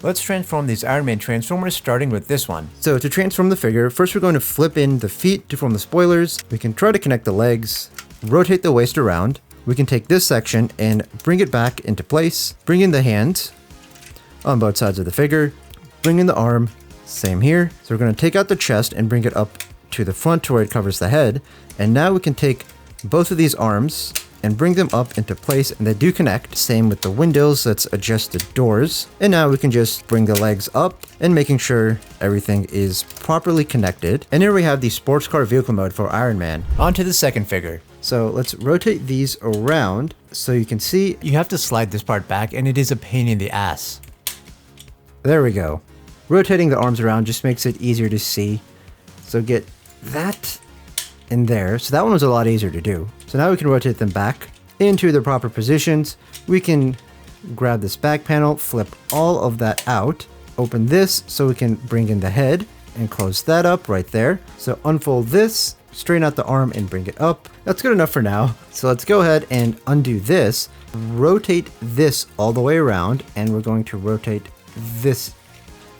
Let's transform these Iron Man Transformers, starting with this one. So to transform the figure, first we're going to flip in the feet to form the spoilers. We can try to connect the legs, rotate the waist around. We can take this section and bring it back into place. Bring in the hands on both sides of the figure. Bring in the arm, same here. So we're going to take out the chest and bring it up to the front to where it covers the head. And now we can take both of these arms and bring them up into place, and they do connect. Same with the windows. Let's adjust the doors. And now we can just bring the legs up and making sure everything is properly connected. And here we have the sports car vehicle mode for Iron Man. On to the second figure. So let's rotate these around so you can see. You have to slide this part back, and it is a pain in the ass. There we go. Rotating the arms around just makes it easier to see. So get that in there. So that one was a lot easier to do. So now we can rotate them back into their proper positions. We can grab this back panel, flip all of that out, open this so we can bring in the head and close that up right there. So unfold this, straighten out the arm and bring it up. That's good enough for now. So let's go ahead and undo this, rotate this all the way around, and we're going to rotate this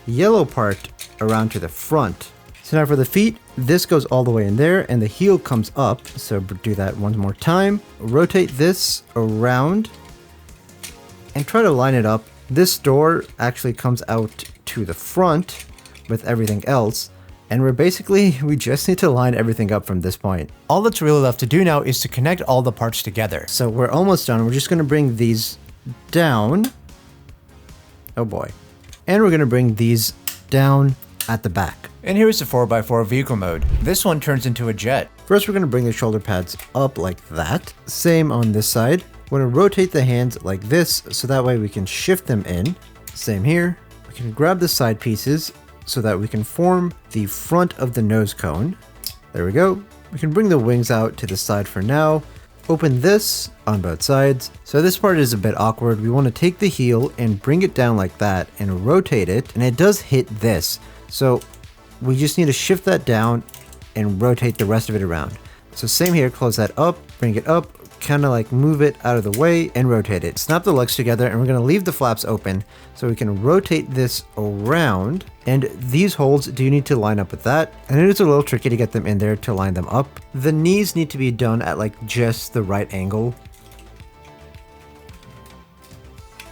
yellow part around to the front. So now for the feet, this goes all the way in there and the heel comes up. So do that one more time. Rotate this around and try to line it up. This door actually comes out to the front with everything else. And we just need to line everything up from this point. All that's really left to do now is to connect all the parts together. So we're almost done. We're just going to bring these down. Oh boy. And we're going to bring these down at the back. And here's the 4x4 vehicle mode. This one turns into a jet. First, we're going to bring the shoulder pads up like that. Same on this side. We're going to rotate the hands like this, so that way we can shift them in. Same here. We can grab the side pieces so that we can form the front of the nose cone. There we go. We can bring the wings out to the side for now. Open this on both sides. So this part is a bit awkward. We want to take the heel and bring it down like that and rotate it. And it does hit this. So we just need to shift that down and rotate the rest of it around. So same here, close that up, bring it up, kind of like move it out of the way and rotate it. Snap the legs together and we're going to leave the flaps open so we can rotate this around. And these holes do need to line up with that. And it is a little tricky to get them in there to line them up. The knees need to be done at like just the right angle.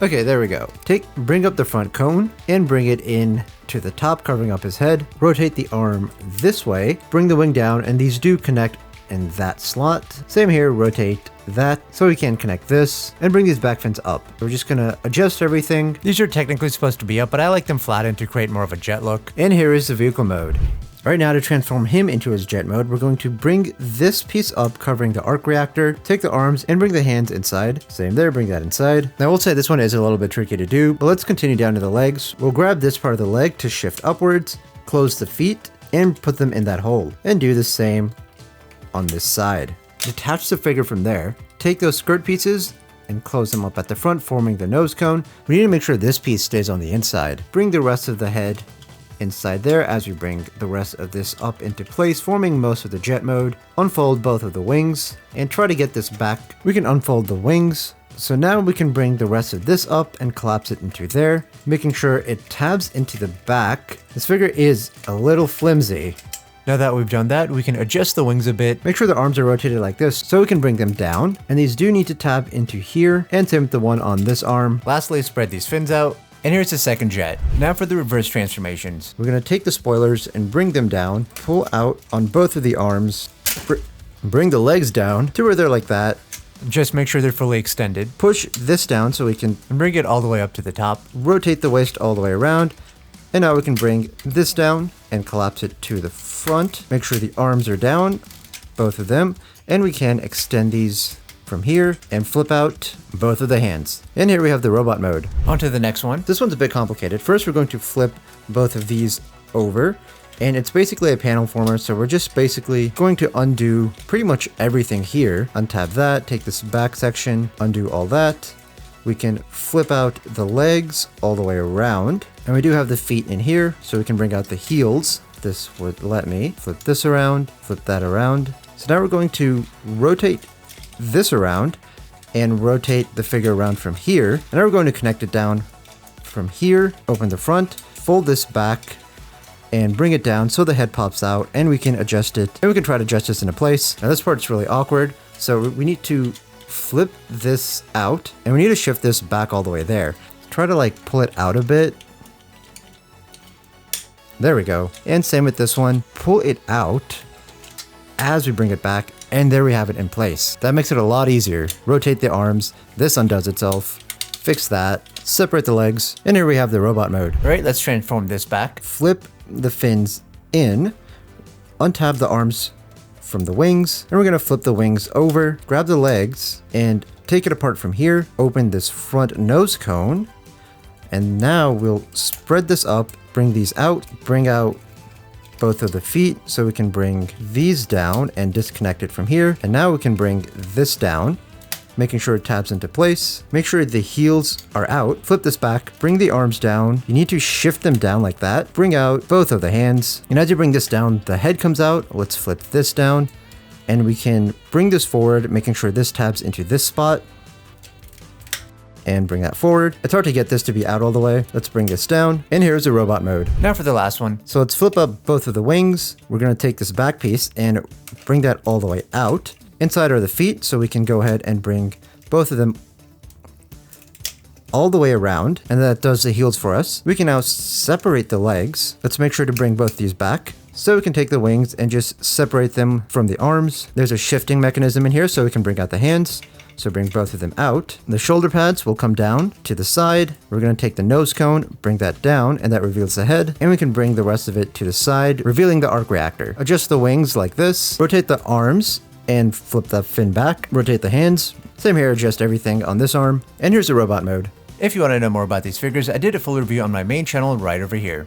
Okay, there we go. Bring up the front cone and bring it in to the top, covering up his head. Rotate the arm this way, bring the wing down, and these do connect in that slot. Same here, rotate that so we can connect this and bring these back fins up. We're just gonna adjust everything. These are technically supposed to be up, but I like them flattened to create more of a jet look. And here is the vehicle mode. Right now, to transform him into his jet mode, we're going to bring this piece up covering the arc reactor, take the arms and bring the hands inside. Same there, bring that inside. Now we'll say this one is a little bit tricky to do, but let's continue down to the legs. We'll grab this part of the leg to shift upwards, close the feet and put them in that hole, and do the same on this side. Detach the figure from there, take those skirt pieces and close them up at the front, forming the nose cone. We need to make sure this piece stays on the inside. Bring the rest of the head inside there as we bring the rest of this up into place, forming most of the jet mode. Unfold both of the wings and try to get this back. We can unfold the wings. So now we can bring the rest of this up and collapse it into there, making sure it tabs into the back. This figure is a little flimsy. Now that we've done that, we can adjust the wings a bit. Make sure the arms are rotated like this so we can bring them down. And these do need to tab into here, and same with the one on this arm. Lastly, spread these fins out. And here's the second jet. Now for the reverse transformations. We're going to take the spoilers and bring them down, pull out on both of the arms, bring the legs down to where they're like that. Just make sure they're fully extended. Push this down so we can bring it all the way up to the top. Rotate the waist all the way around. And now we can bring this down and collapse it to the front. Make sure the arms are down, both of them. And we can extend these from here and flip out both of the hands. And here we have the robot mode. On to the next one. This one's a bit complicated. First, we're going to flip both of these over. And it's basically a panel former, so we're just basically going to undo pretty much everything here. Untab that, take this back section, undo all that. We can flip out the legs all the way around. And we do have the feet in here, so we can bring out the heels. This would let me flip this around, flip that around. So now we're going to rotate this around and rotate the figure around from here. And now we're going to connect it down from here, open the front, fold this back, and bring it down so the head pops out, and we can adjust it, and we can try to adjust this into place. Now this part's really awkward, so we need to flip this out, and we need to shift this back all the way there. Try to like pull it out a bit. There we go. And same with this one. Pull it out as we bring it back, and there we have it in place. That makes it a lot easier. Rotate the arms, this undoes itself, fix that, separate the legs, and here we have the robot mode. All right, let's transform this back. Flip the fins in, untab the arms from the wings, and we're gonna flip the wings over, grab the legs, and take it apart from here, open this front nose cone, and now we'll spread this up, bring these out, bring out both of the feet so we can bring these down and disconnect it from here. And now we can bring this down, making sure it tabs into place. Make sure the heels are out. Flip this back, bring the arms down. You need to shift them down like that. Bring out both of the hands. And as you bring this down, the head comes out. Let's flip this down. And we can bring this forward, making sure this tabs into this spot. And bring that forward. It's hard to get this to be out all the way. Let's bring this down. And here's the robot mode. Now for the last one. So let's flip up both of the wings. We're gonna take this back piece and bring that all the way out. Inside are the feet, so we can go ahead and bring both of them all the way around, and that does the heels for us. We can now separate the legs. Let's make sure to bring both these back. So we can take the wings and just separate them from the arms. There's a shifting mechanism in here, so we can bring out the hands. So bring both of them out. The shoulder pads will come down to the side. We're gonna take the nose cone, bring that down, and that reveals the head. And we can bring the rest of it to the side, revealing the arc reactor. Adjust the wings like this. Rotate the arms and flip the fin back. Rotate the hands. Same here, adjust everything on this arm. And here's the robot mode. If you want to know more about these figures, I did a full review on my main channel right over here.